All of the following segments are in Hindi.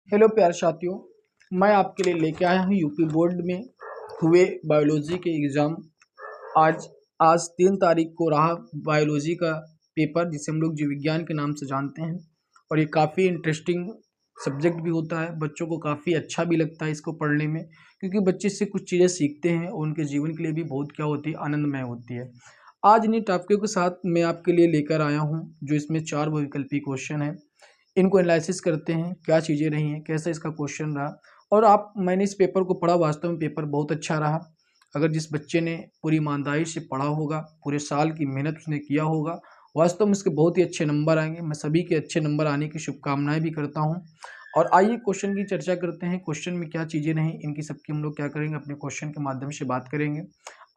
हेलो प्यारे साथियों, मैं आपके लिए लेके आया हूँ यूपी बोर्ड में हुए बायोलॉजी के एग्ज़ाम। आज आज 3 तारीख को रहा बायोलॉजी का पेपर, जिसे हम लोग जीव विज्ञान के नाम से जानते हैं। और ये काफ़ी इंटरेस्टिंग सब्जेक्ट भी होता है, बच्चों को काफ़ी अच्छा भी लगता है इसको पढ़ने में, क्योंकि बच्चे इससे कुछ चीज़ें सीखते हैं और उनके जीवन के लिए भी बहुत क्या होती है, आनंदमय होती है। आज इन्हीं टॉपिकों के साथ मैं आपके लिए लेकर आया हूँ, जो इसमें 4 बहुविकल्पी क्वेश्चन हैं। इनको एनालिसिस करते हैं, क्या चीज़ें रही हैं, कैसा इसका क्वेश्चन रहा। और मैंने इस पेपर को पढ़ा, वास्तव में पेपर बहुत अच्छा रहा। अगर जिस बच्चे ने पूरी ईमानदारी से पढ़ा होगा, पूरे साल की मेहनत उसने किया होगा, वास्तव में इसके बहुत ही अच्छे नंबर आएंगे। मैं सभी के अच्छे नंबर आने की शुभकामनाएं भी करता हूं। और आइए क्वेश्चन की चर्चा करते हैं। क्वेश्चन में क्या चीज़ें रहीं, इनकी सबकी हम लोग क्या करेंगे, अपने क्वेश्चन के माध्यम से बात करेंगे।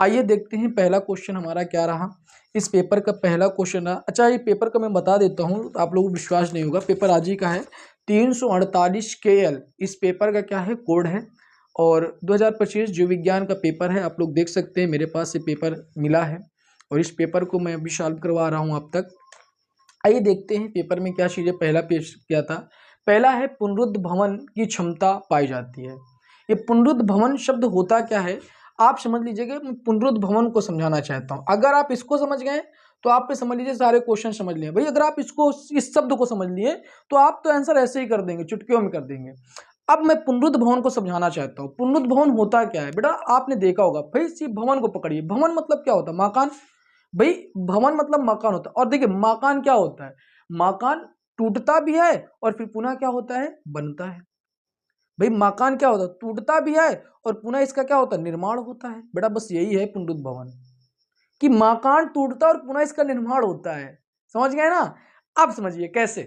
आइए देखते हैं पहला क्वेश्चन हमारा क्या रहा। इस पेपर का पहला क्वेश्चन रहा, अच्छा ये पेपर का मैं बता देता हूँ, तो आप लोगों को विश्वास नहीं होगा। पेपर आज ही का है, 348 KL इस पेपर का क्या है, कोड है। और 2025 जीव विज्ञान का पेपर है। आप लोग देख सकते हैं, मेरे पास ये पेपर मिला है और इस पेपर को मैं अभी सॉल्व करवा रहा हूँ अब तक। आइए देखते हैं पेपर में क्या चीज़ें पहला पेश किया था। पहला है पुनरुद्ध भवन की क्षमता पाई जाती है। ये पुनरुद्ध भवन शब्द होता क्या है, आप समझ लीजिएगा। मैं पुनरुद्ध भवन को समझाना चाहता हूँ। अगर आप इसको समझ गए तो आप पे समझ लीजिए सारे क्वेश्चन समझ लिए भाई। अगर आप इसको, इस शब्द को समझ लिए, तो आप तो आंसर ऐसे ही कर देंगे, चुटकियों में कर देंगे। अब मैं पुनरुद्ध भवन को समझाना चाहता हूँ। पुनरुद्ध भवन होता क्या है बेटा, आपने देखा होगा भाई। इसी भवन को पकड़िए। भवन मतलब क्या होता है, मकान। भाई भवन मतलब मकान होता है। और देखिए मकान क्या होता है, मकान टूटता भी है और फिर पुनः क्या होता है, बनता है। भाई मकान क्या होता है, टूटता भी है और पुनः इसका क्या होता है, निर्माण होता है। बेटा बस यही है पुनरुद्ध भवन, कि मकान टूटता और पुनः इसका निर्माण होता है। समझ गए ना। अब समझिए कैसे।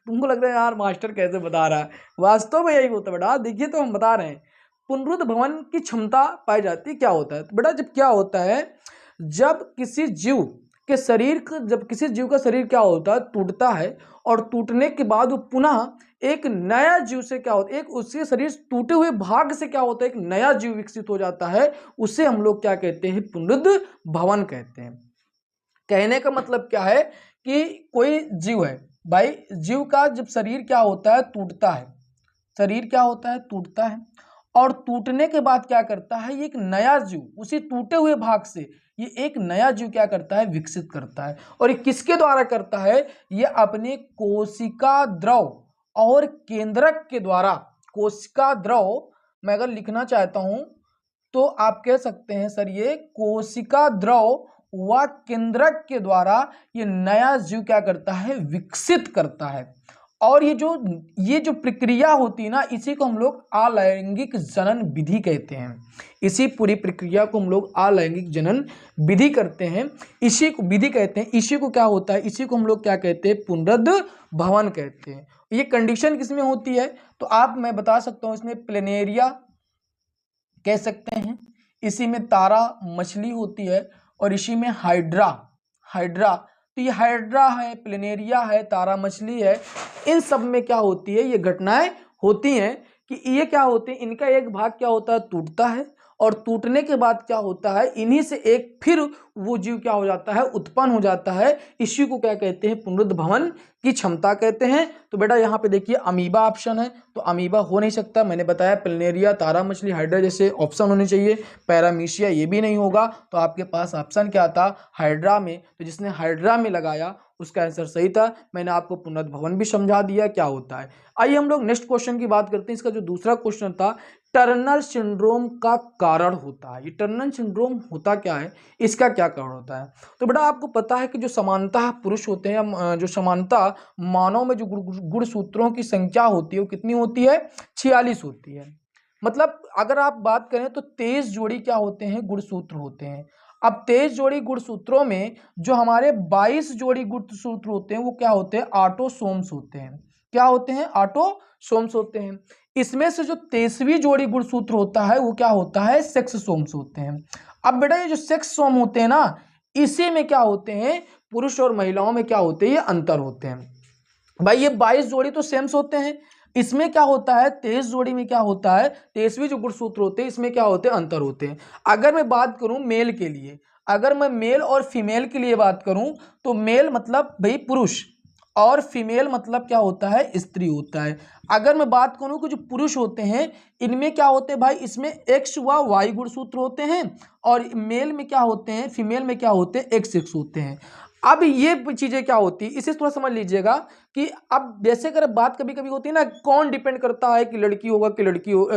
तुमको लग रहा है यार मास्टर कैसे बता रहा है, वास्तव में यही होता है बेटा। देखिए तो हम बता रहे हैं, पुनरुद्ध भवन की क्षमता पाई जाती है। क्या होता है तो बेटा, जब क्या होता है, जब किसी जीव के शरीर का, जब किसी जीव का शरीर क्या होता है, टूटता है। और टूटने के बाद वो पुनः एक नया जीव से क्या होता है, एक उसके शरीर टूटे हुए भाग से क्या होता है, एक नया जीव विकसित हो जाता है। उसे हम लोग क्या कहते हैं, पुनरुद्ध भवन कहते हैं। कहने का मतलब क्या है कि कोई जीव है भाई, जीव का जब शरीर क्या होता है, टूटता है। शरीर क्या होता है, टूटता है। और टूटने के बाद क्या करता है, ये एक नया जीव उसी टूटे हुए भाग से, ये एक नया जीव क्या करता है, विकसित करता है। और ये किसके द्वारा करता है, ये अपने कोशिका द्रव और केंद्रक के द्वारा। कोशिका द्रव मैं अगर लिखना चाहता हूं तो आप कह सकते हैं सर, ये कोशिका द्रव व केंद्रक के द्वारा ये नया जीव क्या करता है, विकसित करता है। और ये जो प्रक्रिया होती है ना, इसी को हम लोग अलैंगिक जनन विधि कहते हैं। इसी पूरी प्रक्रिया को हम लोग अलैंगिक जनन विधि करते हैं, इसी को विधि कहते हैं। इसी को क्या होता है, इसी को हम लोग क्या कहते हैं, पुनरुद्ध भवन कहते हैं। ये कंडीशन किसमें होती है, तो आप मैं बता सकता हूं, इसमें प्लेनेरिया कह सकते हैं, इसी में तारा मछली होती है, और इसी में हाइड्रा। हाइड्रा तो ये हाइड्रा है, प्लेनेरिया है, तारा मछली है। इन सब में क्या होती है, ये घटनाएं होती हैं कि ये क्या होते हैं, इनका एक भाग क्या होता है, टूटता है। और टूटने के बाद क्या होता है, इन्हीं से एक फिर वो जीव क्या हो जाता है, उत्पन्न हो जाता है। इसी को क्या कहते हैं, पुनरुद्ध भवन की क्षमता कहते हैं। तो बेटा यहाँ पे देखिए अमीबा ऑप्शन है, तो अमीबा हो नहीं सकता। मैंने बताया प्लेनेरिया, तारा मछली, हाइड्रा जैसे ऑप्शन होने चाहिए। पैरामीशिया ये भी नहीं होगा। तो आपके पास ऑप्शन क्या था, हाइड्रा में। तो जिसने हाइड्रा में लगाया उसका आंसर सही था। मैंने आपको पुनरुद्ध भवन भी समझा दिया क्या होता है। आइए हम लोग नेक्स्ट क्वेश्चन की बात करते हैं। इसका जो दूसरा क्वेश्चन था, टर्नर सिंड्रोम का कारण होता है। ये टर्नर सिंड्रोम होता क्या है, इसका क्या कारण होता है। तो बेटा आपको पता है कि जो समानता पुरुष होते हैं, जो समानता मानव में जो गुणसूत्रों की संख्या होती है वो कितनी होती है, 46 होती है। मतलब अगर आप बात करें तो 23 जोड़ी क्या होते हैं, गुणसूत्र होते हैं। अब 23 जोड़ी गुणसूत्रों में जो हमारे 22 जोड़ी गुणसूत्र होते हैं वो क्या होते हैं, ऑटोसोम्स होते हैं। क्या होते हैं, ऑटोसोम्स होते हैं। इसमें से जो 23वीं जोड़ी गुणसूत्र होता है वो क्या होता है, सेक्सोम्स होते हैं। अब बेटा ये जो सेक्सोम होते हैं ना, इसी में क्या होते हैं, पुरुष और महिलाओं में क्या होते हैं, ये अंतर होते हैं। भाई ये 22 जोड़ी तो सेम्स होते हैं, इसमें क्या होता है, 23 जोड़ी में क्या होता है, 23वीं जो गुणसूत्र होते हैं इसमें क्या होते हैं, अंतर होते हैं। अगर मैं बात करूं मेल के लिए, अगर मैं मेल और फीमेल के लिए बात करूं, तो मेल मतलब भाई पुरुष, और फीमेल मतलब क्या होता है, स्त्री होता है। अगर मैं बात करूं कि जो पुरुष होते हैं इनमें क्या होते हैं भाई, इसमें एक्स व वाई गुणसूत्र होते हैं, और मेल में क्या होते हैं, फीमेल में क्या होते हैं, एक्स एक्स होते हैं। अब ये चीजें क्या होती है इसे थोड़ा समझ लीजिएगा कि अब जैसे अगर बात कभी कभी होती है ना, कौन डिपेंड करता है कि लड़की होगा कि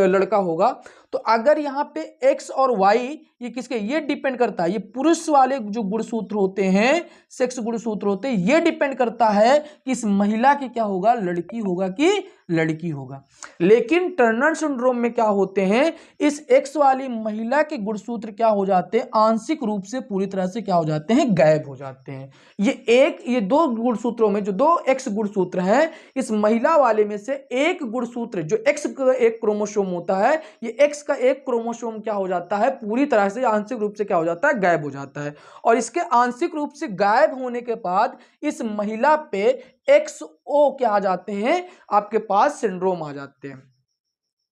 लड़का होगा, तो अगर यहाँ पे एक्स और वाई ये किसके, ये डिपेंड करता है, ये पुरुष वाले जो गुणसूत्र होते हैं, सेक्स गुणसूत्र होते हैं, ये डिपेंड करता है कि इस महिला की क्या होगा, लड़की होगा कि लड़की होगा। लेकिन टर्नर सिंड्रोम में क्या होते हैं, इस एक्स वाली महिला के गुणसूत्र क्या हो जाते हैं, आंशिक रूप से पूरी तरह से क्या हो जाते हैं, गायब हो जाते हैं। ये दो गुणसूत्रों में जो दो एक्स गुणसूत्र हैं, इस महिला वाले में से एक गुणसूत्र जो एक्स का एक क्रोमोसोम होता है, ये एक्स का एक क्रोमोसोम क्या हो जाता है, पूरी तरह से आंशिक रूप से क्या हो जाता है, गायब हो जाता है। और इसके आंशिक रूप से गायब होने के बाद इस महिला पे XO क्या आ जाते हैं, आपके पास सिंड्रोम आ जाते हैं,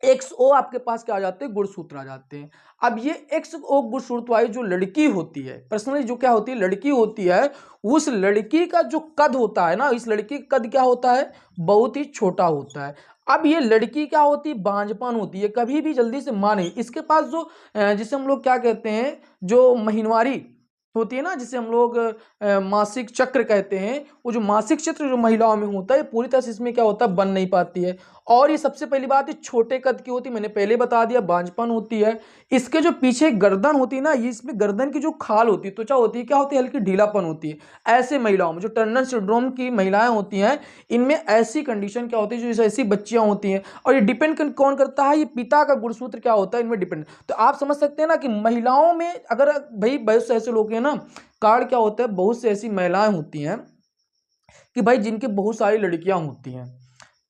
XO आपके पास क्या आ जाते हैं, गुणसूत्र आ जाते हैं। अब ये XO गुणसूत्र वाली जो लड़की होती है, पर्सनली जो क्या होती है, लड़की होती है, उस लड़की का जो कद होता है ना, इस लड़की का कद क्या होता है, बहुत ही छोटा होता है। अब ये लड़की क्या होती है, बांझपन होती है, कभी भी जल्दी से मां नहीं, इसके पास जो जिसे हम लोग क्या कहते हैं, जो महीनवारी होती है ना, जिसे हम लोग मासिक चक्र कहते हैं, वो जो मासिक चक्र जो महिलाओं में होता है, पूरी तरह से इसमें क्या होता है, बन नहीं पाती है। और ये सबसे पहली बात है छोटे कद की होती है, मैंने पहले बता दिया, बांझपन होती है। इसके जो पीछे गर्दन होती है ना, ये इसमें गर्दन की जो खाल होती है, त्वचा होती है, क्या होती है, हल्की ढीलापन होती है। ऐसे महिलाओं में जो टर्नर सिंड्रोम की महिलाएं होती हैं, इनमें ऐसी कंडीशन क्या होती है, जो ऐसी बच्चियां होती हैं। और ये डिपेंड कौन करता है, ये पिता का गुणसूत्र क्या होता है, इनमें डिपेंड। तो आप समझ सकते हैं ना कि महिलाओं में अगर भाई बहुत से ऐसे लोग हैं ना, कार्ड क्या होता है, बहुत से ऐसी महिलाएं होती हैं कि भाई जिनके बहुत सारी लड़कियां होती हैं,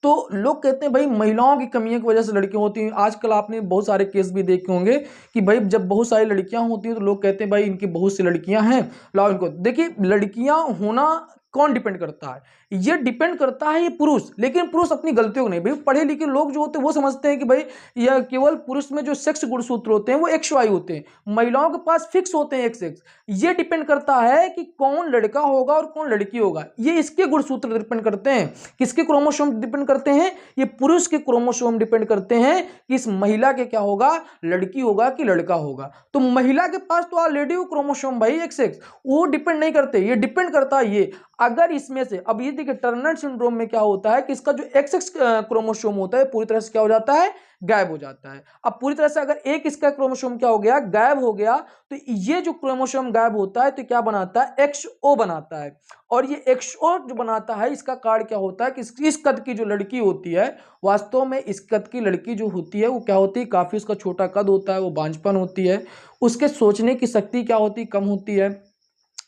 तो लोग कहते हैं भाई महिलाओं की कमियों की वजह से लड़कियां होती हैं। आजकल आपने बहुत सारे केस भी देखे होंगे कि भाई जब बहुत सारी लड़कियां होती हैं तो लोग कहते हैं भाई इनकी बहुत सी लड़कियां हैं, लाओ इनको। देखिए लड़कियां होना कौन डिपेंड करता है, ये डिपेंड करता है ये पुरुष, लेकिन पुरुष अपनी गलतियों को नहीं, भाई पढ़े लिखे लोग जो होते हैं वो समझते हैं कि भाई यह केवल पुरुष में जो सेक्स गुणसूत्र होते हैं वो XY होते हैं, महिलाओं के पास फिक्स होते हैं XX। ये डिपेंड करता है कि कौन लड़का होगा और कौन लड़की होगा, ये इसके गुणसूत्र डिपेंड करते हैं। किसके क्रोमोसोम डिपेंड करते हैं, ये पुरुष के क्रोमोसोम डिपेंड करते हैं कि इस महिला के क्या होगा, लड़की होगा कि लड़का होगा। तो महिला के पास तो ऑलरेडी वो क्रोमोसोम भाई XX, वो डिपेंड नहीं करते, ये डिपेंड करता है ये। अगर इसमें से अब ये देखिए टर्नर सिंड्रोम में क्या होता है कि इसका जो XX क्रोमोसोम होता है पूरी तरह से क्या हो जाता है, गायब हो जाता है। अब पूरी तरह से अगर एक इसका क्रोमोसोम क्या हो गया, गायब हो गया, तो ये जो क्रोमोसोम गायब होता है तो क्या बनाता है, XO बनाता है। और ये XO जो बनाता है इसका कार्ड क्या होता है कि इस कद की जो लड़की होती है, वास्तव में इस कद की लड़की जो होती है वो क्या होती है, काफी उसका छोटा कद होता है, वो बांझपन होती है, उसके सोचने की शक्ति क्या होती है, कम होती है,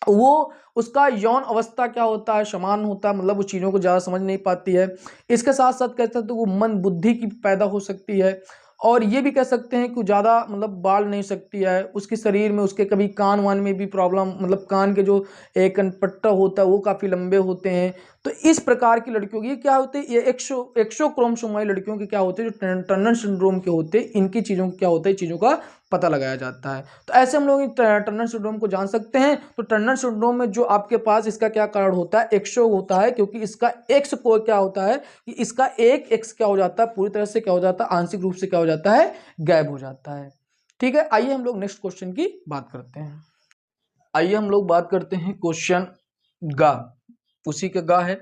वो उसका यौन अवस्था क्या होता है, समान होता है, मतलब वो चीज़ों को ज़्यादा समझ नहीं पाती है। इसके साथ साथ कहते हैं तो वो मन बुद्धि की पैदा हो सकती है। और ये भी कह सकते हैं कि ज़्यादा मतलब बाल नहीं सकती है, उसके शरीर में उसके कभी कान वान में भी प्रॉब्लम, मतलब कान के जो एक पट्टा होता है वो काफ़ी लंबे होते हैं। तो इस प्रकार की लड़कियों की क्या होते हैं, ये एक्सो क्रोमोसोम वाली लड़कियों के क्या होते हैं, जो टर्नर सिंड्रोम के होते हैं, इनकी चीज़ों का क्या होता है, चीज़ों का पता लगाया जाता है। तो ऐसे हम लोग टर्नर सिंड्रोम को जान सकते हैं। तो टर्नर सिंड्रोम में जो आपके पास इसका क्या कारण होता है, एक्सो होता है, क्योंकि इसका एक्स को क्या होता है कि इसका एक एक्स क्या हो जाता है, पूरी तरह से क्या हो जाता है, आंशिक रूप से क्या हो जाता है, गायब हो जाता है। ठीक है, आइए हम लोग नेक्स्ट क्वेश्चन की बात करते हैं। आइए हम लोग बात करते हैं क्वेश्चन गा, उसी का गा है,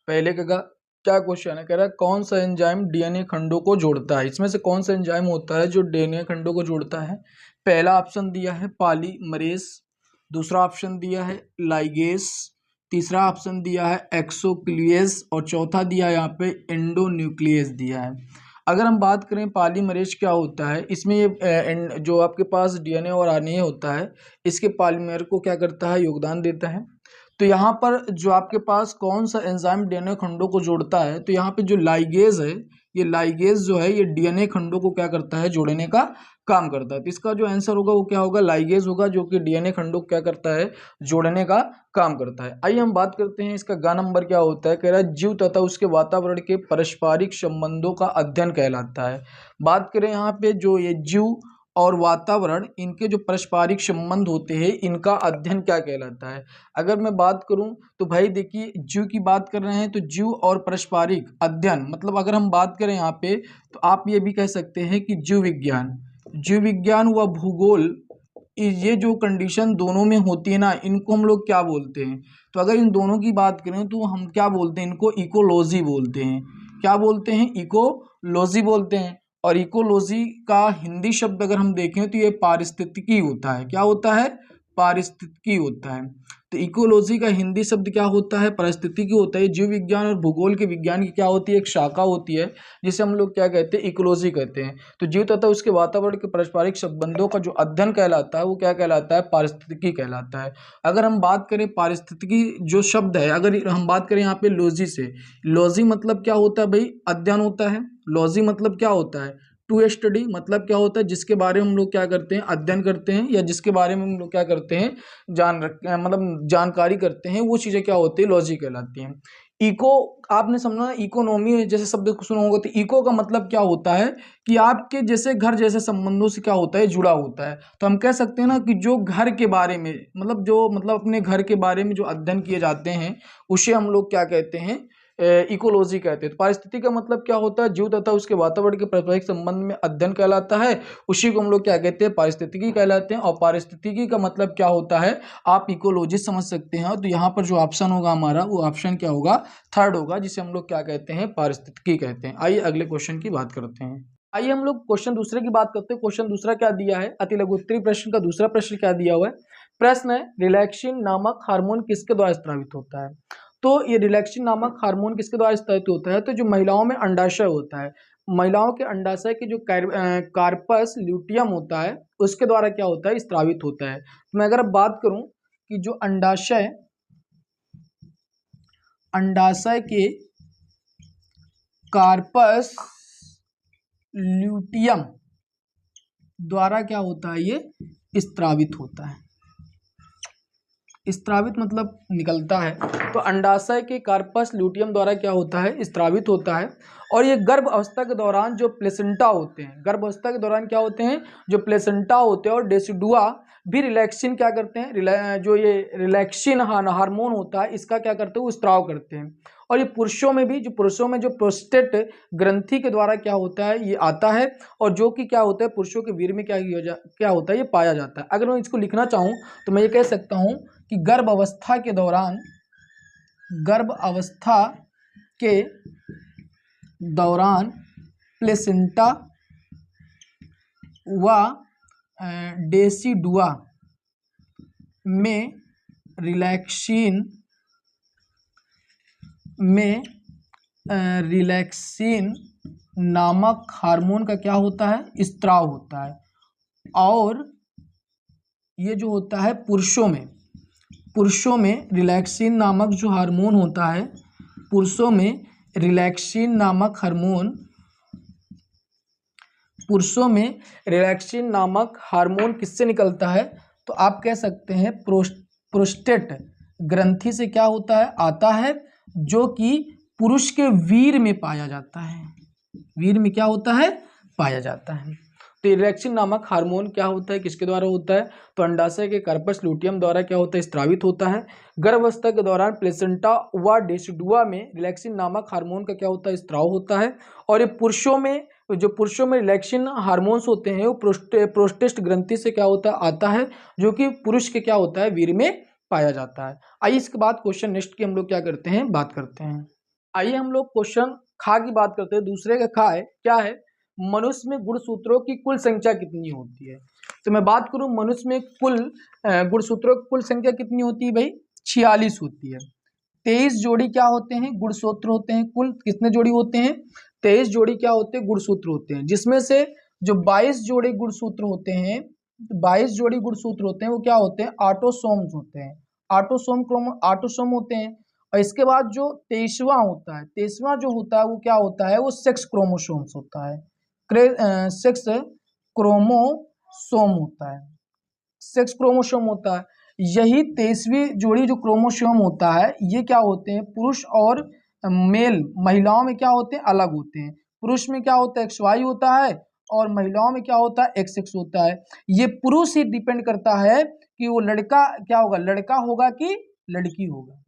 पहले का गा। क्या क्वेश्चन है, कह रहा है कौन सा एंजाइम डीएनए खंडों को जोड़ता है, इसमें से कौन सा एंजाइम होता है जो डीएनए खंडों को जोड़ता है। पहला ऑप्शन दिया है पॉलीमरेज, दूसरा ऑप्शन दिया है लाइगेस, तीसरा ऑप्शन दिया है एक्सोक्लिएज, और चौथा दिया है यहाँ पे एंडोन्यूक्लियस दिया है। अगर हम बात करें पॉलीमरेज क्या होता है, इसमें ये जो आपके पास डीएनए और आरएनए होता है, इसके पॉलीमर को क्या करता है, योगदान देता है। तो यहाँ पर जो आपके पास कौन सा एंजाइम डीएनए खंडों को जोड़ता है, तो यहाँ पे जो लाइगेज है, ये लाइगेज जो है ये डीएनए खंडों को क्या करता है, जोड़ने का काम करता है। तो इसका जो आंसर होगा वो क्या होगा, लाइगेज होगा, जो कि डीएनए खंडों को क्या करता है, जोड़ने का काम करता है। आइए हम बात करते हैं इसका गा नंबर क्या होता है, कह रहा है जीव तथा उसके वातावरण के पारस्परिक संबंधों का अध्ययन कहलाता है। बात करें यहाँ पे जो ये जीव और वातावरण, इनके जो पारस्परिक संबंध होते हैं, इनका अध्ययन क्या कहलाता है? अगर मैं बात करूं तो भाई देखिए, जीव की बात कर रहे हैं तो जीव और पारस्परिक अध्ययन, मतलब अगर हम बात करें यहाँ पे तो आप ये भी कह सकते हैं कि जीव विज्ञान व भूगोल, ये जो कंडीशन दोनों में होती है ना, इनको हम लोग क्या बोलते हैं? तो अगर इन दोनों की बात करें तो हम क्या बोलते हैं? इनको इकोलॉजी बोलते हैं। क्या बोलते हैं? इकोलॉजी बोलते हैं। और इकोलॉजी का हिंदी शब्द अगर हम देखें तो ये पारिस्थितिकी होता है। क्या होता है? पारिस्थितिकी होता है। तो इकोलॉजी का हिंदी शब्द क्या होता है? पारिस्थितिकी होता है। जीव विज्ञान और भूगोल के विज्ञान की क्या होती है? एक शाखा होती है जिसे हम लोग क्या कहते हैं? इकोलॉजी कहते हैं। तो जीव तथा उसके वातावरण के पारस्परिक संबंधों का जो अध्ययन कहलाता है वो क्या कहलाता है? पारिस्थितिकी कहलाता है। अगर हम बात करें पारिस्थितिकी जो शब्द है, अगर हम बात करें यहाँ पे लॉजी से, लॉजी मतलब क्या होता है भाई? अध्ययन होता है। लॉजी मतलब क्या होता है? टू स्टडी, मतलब क्या होता है? जिसके बारे में हम लोग क्या करते हैं? अध्ययन करते हैं, या जिसके बारे में हम लोग क्या करते हैं? मतलब जानकारी करते हैं, वो चीज़ें क्या होती है? लॉजी कहलाती हैं। इको, आपने समझा, इकोनॉमी जैसे शब्द सुना होगा, तो इको का मतलब क्या होता है? कि आपके जैसे घर जैसे संबंधों से क्या होता है? जुड़ा होता है। तो हम कह सकते हैं ना कि जो घर के बारे में, मतलब अपने घर के बारे में जो अध्ययन किए जाते हैं, उसे हम लोग क्या कहते हैं? इकोलॉजी कहते हैं। तो पारिस्थितिकी का मतलब क्या होता है? जीव तथा उसके वातावरण के पारस्परिक संबंध में अध्ययन कहलाता है, उसी को हम लोग क्या कहते हैं? पारिस्थितिकी कहलाते हैं। और पारिस्थितिकी का मतलब क्या होता है? आप इकोलॉजी समझ सकते हैं। तो यहाँ पर जो ऑप्शन होगा हमारा, वो ऑप्शन क्या होगा? थर्ड होगा, जिसे हम लोग क्या कहते हैं? पारिस्थितिकी कहते हैं। आइए अगले क्वेश्चन की बात करते हैं। आइए हम लोग क्वेश्चन दूसरे की बात करते हैं। क्वेश्चन दूसरा क्या दिया है? अति लघु उत्तरीय प्रश्न का दूसरा प्रश्न क्या दिया हुआ है? प्रश्न है, रिलैक्सिन नामक हार्मोन किसके द्वारा स्रावित होता है? तो ये रिलैक्सिन नामक हार्मोन किसके द्वारा स्रावित होता है? तो जो महिलाओं में अंडाशय होता है, महिलाओं के अंडाशय के जो कार्पस ल्यूटियम होता है, उसके द्वारा क्या होता है? स्रावित होता है। तो मैं अगर अब बात करूं कि जो अंडाशय के कार्पस ल्यूटियम द्वारा क्या होता है? ये स्रावित होता है। स्रावित मतलब निकलता है। तो अंडाशय के कार्पस ल्यूटियम द्वारा क्या होता है? स्रावित होता है। और ये गर्भ अवस्था के दौरान जो प्लेसेंटा होते हैं, गर्भ अवस्था के दौरान क्या होते हैं? जो प्लेसेंटा होते हैं और डेसिडुआ भी रिलैक्सिन क्या करते हैं? जो ये रिलैक्सिन हार्मोन होता है, इसका क्या करते हैं? वो स्त्राव करते हैं। और ये पुरुषों में भी, पुरुषों में जो प्रोस्टेट ग्रंथि के द्वारा क्या होता है? ये आता है। और जो कि क्या होता है? पुरुषों के वीर्य में क्या होता है? ये पाया जाता है। अगर मैं इसको लिखना चाहूँ तो मैं ये कह सकता हूँ कि गर्भ अवस्था के दौरान प्लेसेंटा व डेसिडुआ में रिलैक्सिन नामक हार्मोन का क्या होता है? स्त्राव होता है। और ये जो होता है पुरुषों में रिलैक्सिन नामक जो हार्मोन होता है, पुरुषों में रिलैक्सिन नामक हार्मोन किससे निकलता है? तो आप कह सकते हैं प्रोस्टेट ग्रंथि से क्या होता है? आता है, जो कि पुरुष के वीर्य में पाया जाता है। वीर्य में क्या होता है? पाया जाता है। तो रिलैक्सिन नामक हार्मोन क्या होता है? किसके द्वारा होता है? तो अंडाशय के कार्पस ल्यूटियम द्वारा क्या होता है? स्रावित होता है। गर्भावस्था के दौरान प्लेसेंटा व डेसिडुआ में रिलैक्सिन नामक हार्मोन का क्या होता है? स्राव होता है। और ये पुरुषों में रिलैक्सिन हार्मोन्स होते हैं, वो प्रोस्टेट ग्रंथि से क्या होता है? आता है, जो कि पुरुष के क्या होता है? वीर्य में पाया जाता है। आइए इसके बाद क्वेश्चन नेक्स्ट की हम लोग क्या करते हैं? बात करते हैं। आइए हम लोग क्वेश्चन खा की बात करते हैं। दूसरे का खा है, क्या है? मनुष्य में गुणसूत्रों की कुल संख्या कितनी होती है? तो मैं बात करूं, मनुष्य में कुल गुणसूत्रों की कुल संख्या कितनी होती है भाई? 46 होती है। 23 जोड़ी क्या होते हैं? गुणसूत्र होते हैं। कुल कितने जोड़ी होते हैं? 23 जोड़ी क्या होते हैं? गुणसूत्र होते हैं। जिसमें से जो 22 जोड़ी गुणसूत्र होते हैं, वो क्या होते हैं? ऑटोसोम्स होते हैं। ऑटोसोम होते हैं। और इसके बाद जो 23वां होता है, 23वां जो होता है वो क्या होता है? वो सेक्स क्रोमोसोम्स होता है। सेक्स क्रोमोसोम होता है। सेक्स क्रोमोसोम होता है। यही 23वीं जोड़ी जो क्रोमोसोम होता है, ये क्या होते हैं? पुरुष और मेल, महिलाओं में क्या होते हैं? अलग होते हैं। पुरुष में क्या होता है? XY होता है, और महिलाओं में क्या होता है, XX होता है। ये पुरुष ही डिपेंड करता है कि वो लड़का क्या होगा, लड़का होगा कि लड़की होगा।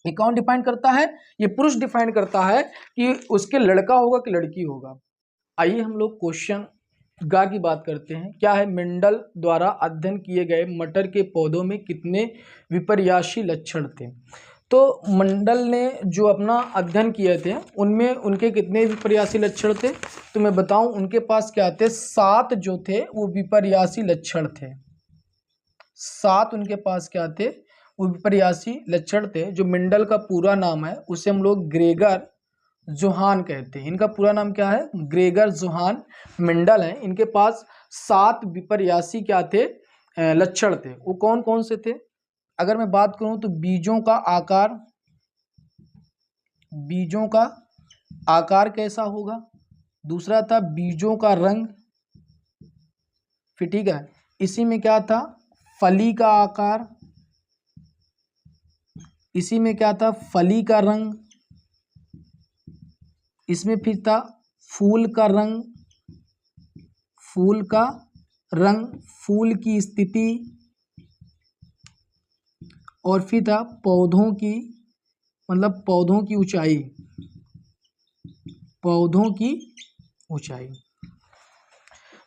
ये कौन डिफाइन करता है, ये पुरुष डिफाइन करता है कि उसके लड़का होगा कि लड़की होगा। आइए हम लोग क्वेश्चन गा की बात करते हैं। क्या है, मेंडल द्वारा अध्ययन किए गए मटर के पौधों में कितने विपर्यासी लक्षण थे। तो मंडल ने जो अपना अध्ययन किए थे उनमें उनके कितने विपर्यासी लक्षण थे, तो मैं बताऊं उनके पास क्या थे, 7 जो थे वो विपर्यासी लक्षण थे। 7 उनके पास क्या थे, वो विपर्यासी लक्षण थे। जो मेंडल का पूरा नाम है उसे हम लोग ग्रेगर जोहान कहते हैं। इनका पूरा नाम क्या है, ग्रेगर जोहान मेंडल है। इनके पास 7 विपर्यासी क्या थे, लक्षण थे। वो कौन कौन से थे, अगर मैं बात करूं तो बीजों का आकार, बीजों का आकार कैसा होगा। दूसरा था बीजों का रंग, फिर ठीक है, इसी में क्या था, फली का आकार, इसी में क्या था, फली का रंग, इसमें फिर था फूल का रंग, फूल का रंग, फूल की स्थिति, और फिर था पौधों की, मतलब पौधों की ऊंचाई, पौधों की ऊंचाई।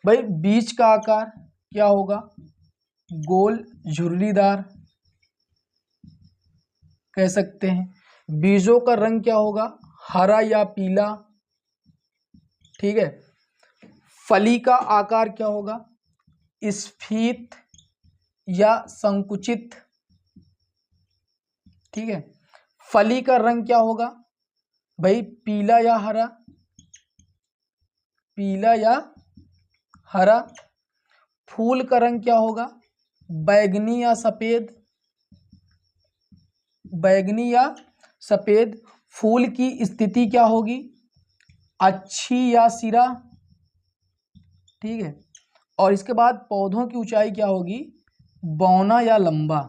भाई बीज का आकार क्या होगा, गोल झुर्रीदार कह सकते हैं। बीजों का रंग क्या होगा, हरा या पीला, ठीक है। फली का आकार क्या होगा, स्फीत या संकुचित, ठीक है। फली का रंग क्या होगा भाई, पीला या हरा, पीला या हरा। फूल का रंग क्या होगा, बैगनी या सफेद, बैगनी या सफेद। फूल की स्थिति क्या होगी, अच्छी या सिरा, ठीक है। और इसके बाद पौधों की ऊंचाई क्या होगी, बौना या लंबा।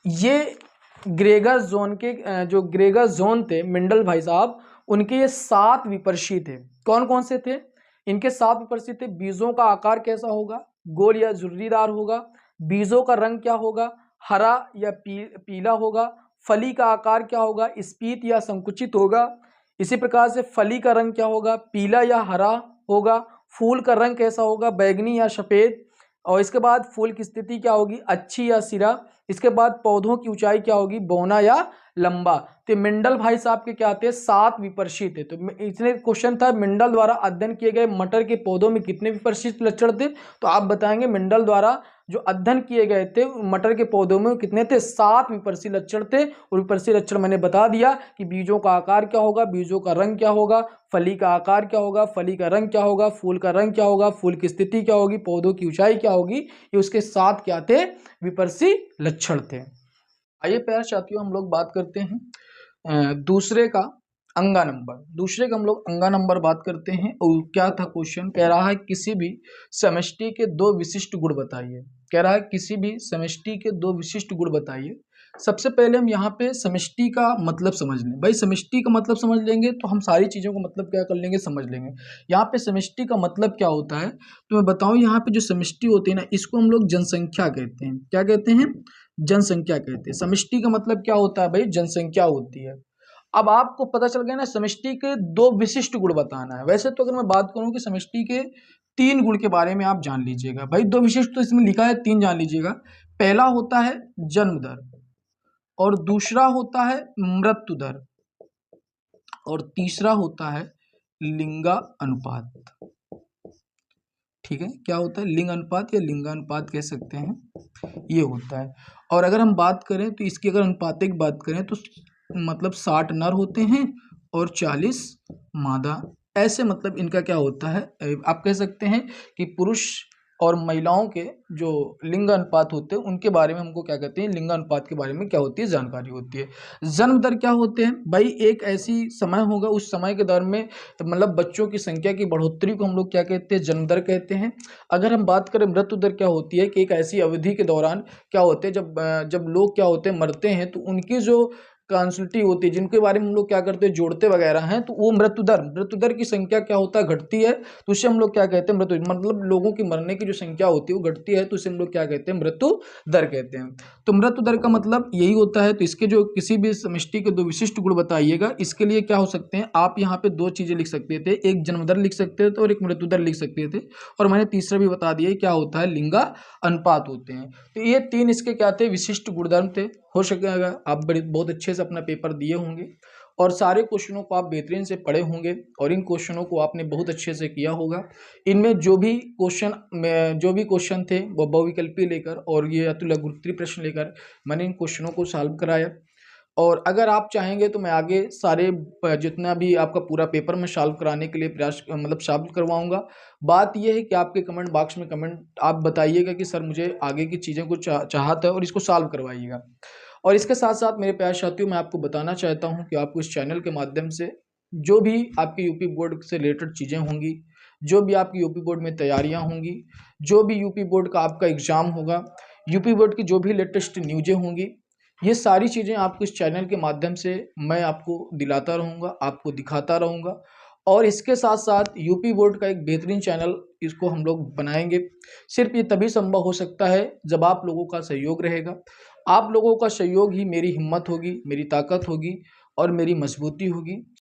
ये ग्रेगर जोन के जो ग्रेगर जोन थे मेंडल भाई साहब, उनके ये 7 विपर्शी थे। कौन कौन से थे, इनके 7 विपर्शी थे। बीजों का आकार कैसा होगा, गोल या झुर्रीदार होगा। बीजों का रंग क्या होगा, हरा या पीला होगा। फली का आकार क्या होगा, स्फीत या संकुचित होगा। इसी प्रकार से फली का रंग क्या होगा, पीला या हरा होगा। फूल का रंग कैसा होगा, बैगनी या सफेद। और इसके बाद फूल की स्थिति क्या होगी, अच्छी या सिरा। इसके बाद पौधों की ऊंचाई क्या होगी, बौना या लंबा। तो मेंडल भाई साहब के क्या थे, 7 विपर्शी थे। तो इसने क्वेश्चन था मेंडल द्वारा अध्ययन किए गए मटर के पौधों में कितने विपर्शी लक्षण थे, तो आप बताएंगे मेंडल द्वारा जो अध्ययन किए गए थे मटर के पौधों में कितने थे, 7 विपर्शी लक्षण थे। और विपर्शी लक्षण मैंने बता दिया कि बीजों का आकार क्या होगा, बीजों का रंग क्या होगा, फली का आकार क्या होगा, फली का रंग क्या होगा, फूल का रंग क्या होगा, फूल की स्थिति क्या होगी, पौधों की ऊंचाई क्या होगी। ये उसके 7 क्या थे, विपर्शी लक्षण थे। आइए प्यारे साथियों हम लोग बात करते हैं दूसरे का अंगा नंबर। दूसरे का हम लोग अंगा नंबर बात करते हैं। और क्या था क्वेश्चन, कह रहा है किसी भी समष्टि के 2 विशिष्ट गुण बताइए। कह रहा है किसी भी समष्टि के 2 विशिष्ट गुण बताइए। सबसे पहले हम यहाँ पे समष्टि का मतलब समझ लें। भाई समष्टि का मतलब समझ लेंगे तो हम सारी चीज़ों का मतलब क्या कर लेंगे, समझ लेंगे। यहाँ पे समष्टि का मतलब क्या होता है तो मैं बताऊँ, यहाँ पे जो समष्टि होती है ना, इसको हम लोग जनसंख्या कहते हैं। क्या कहते हैं, जनसंख्या कहते हैं। समष्टि का मतलब क्या होता है भाई, जनसंख्या होती है। अब आपको पता चल गया ना, समष्टि के 2 विशिष्ट गुण बताना है। वैसे तो अगर मैं बात करूं कि समष्टि के 3 गुण के बारे में आप जान लीजिएगा। भाई 2 विशिष्ट तो इसमें लिखा है, 3 जान लीजिएगा। पहला होता है जन्म दर, और दूसरा होता है मृत्यु दर, और तीसरा होता है लिंगा अनुपात। ठीक है, क्या होता है, लिंग अनुपात या लिंगानुपात कह सकते हैं, ये होता है। और अगर हम बात करें तो इसकी अगर अनुपातिक बात करें तो मतलब 60 नर होते हैं और 40 मादा। ऐसे मतलब इनका क्या होता है, आप कह सकते हैं कि पुरुष और महिलाओं के जो लिंग अनुपात होते हैं उनके बारे में हमको क्या कहते हैं, लिंग अनुपात के बारे में क्या होती है, जानकारी होती है। जन्म दर क्या होते हैं भाई, एक ऐसी समय होगा, उस समय के दौर में मतलब बच्चों की संख्या की बढ़ोतरी को हम लोग क्या कहते हैं, जन्म दर कहते हैं। अगर हम बात करें मृत्यु दर क्या होती है कि एक ऐसी अवधि के दौरान क्या होते हैं, जब लोग क्या होते हैं, मरते हैं, तो उनकी जो कॉन्सोनेंट होती है, जिनके बारे में हम लोग क्या करते हैं, जोड़ते वगैरह हैं, तो वो मृत्यु दर की संख्या क्या होता है, घटती है, तो उससे हम लोग क्या कहते हैं, मृत्यु, मतलब लोगों की मरने की जो संख्या होती है वो घटती है, तो उसे हम लोग क्या कहते हैं, मृत्यु दर कहते हैं। तो मृत्यु दर का मतलब यही होता है। तो इसके जो किसी भी समष्टि के दो विशिष्ट गुण बताइएगा, इसके लिए क्या हो सकते हैं, आप यहाँ पे दो चीजें लिख सकते थे, एक जन्म दर लिख सकते थे और एक मृत्यु दर लिख सकते थे, और मैंने तीसरा भी बता दिया क्या होता है, लिंगा अनुपात होते हैं। तो ये तीन इसके क्या थे, विशिष्ट गुणधर्म थे। हो सकेगा आप बड़े बहुत अच्छे से अपना पेपर दिए होंगे और सारे क्वेश्चनों को आप बेहतरीन से पढ़े होंगे और इन क्वेश्चनों को आपने बहुत अच्छे से किया होगा। इनमें जो भी क्वेश्चन थे वो बहुविकल्पी लेकर और ये अतुल लघुत्तरीय प्रश्न लेकर मैंने इन क्वेश्चनों को सॉल्व कराया। और अगर आप चाहेंगे तो मैं आगे सारे जितना भी आपका पूरा पेपर मैं सॉल्व कराने के लिए प्रयास मतलब सॉल्व करवाऊंगा। बात यह है कि आपके कमेंट बॉक्स में कमेंट आप बताइएगा कि सर मुझे आगे की चीज़ें को चाहता है और इसको सॉल्व करवाइएगा। और इसके साथ साथ मेरे प्यारे साथियों, मैं आपको बताना चाहता हूं कि आपको इस चैनल के माध्यम से जो भी आपके यूपी बोर्ड से रिलेटेड चीज़ें होंगी, जो भी आपकी यूपी बोर्ड में तैयारियां होंगी, जो भी यूपी बोर्ड का आपका एग्ज़ाम होगा, यूपी बोर्ड की जो भी लेटेस्ट न्यूज़ें होंगी, ये सारी चीज़ें आपको इस चैनल के माध्यम से मैं आपको दिलाता रहूँगा, आपको दिखाता रहूँगा। और इसके साथ साथ यूपी बोर्ड का एक बेहतरीन चैनल इसको हम लोग बनाएंगे। सिर्फ ये तभी संभव हो सकता है जब आप लोगों का सहयोग रहेगा। आप लोगों का सहयोग ही मेरी हिम्मत होगी, मेरी ताकत होगी और मेरी मजबूती होगी।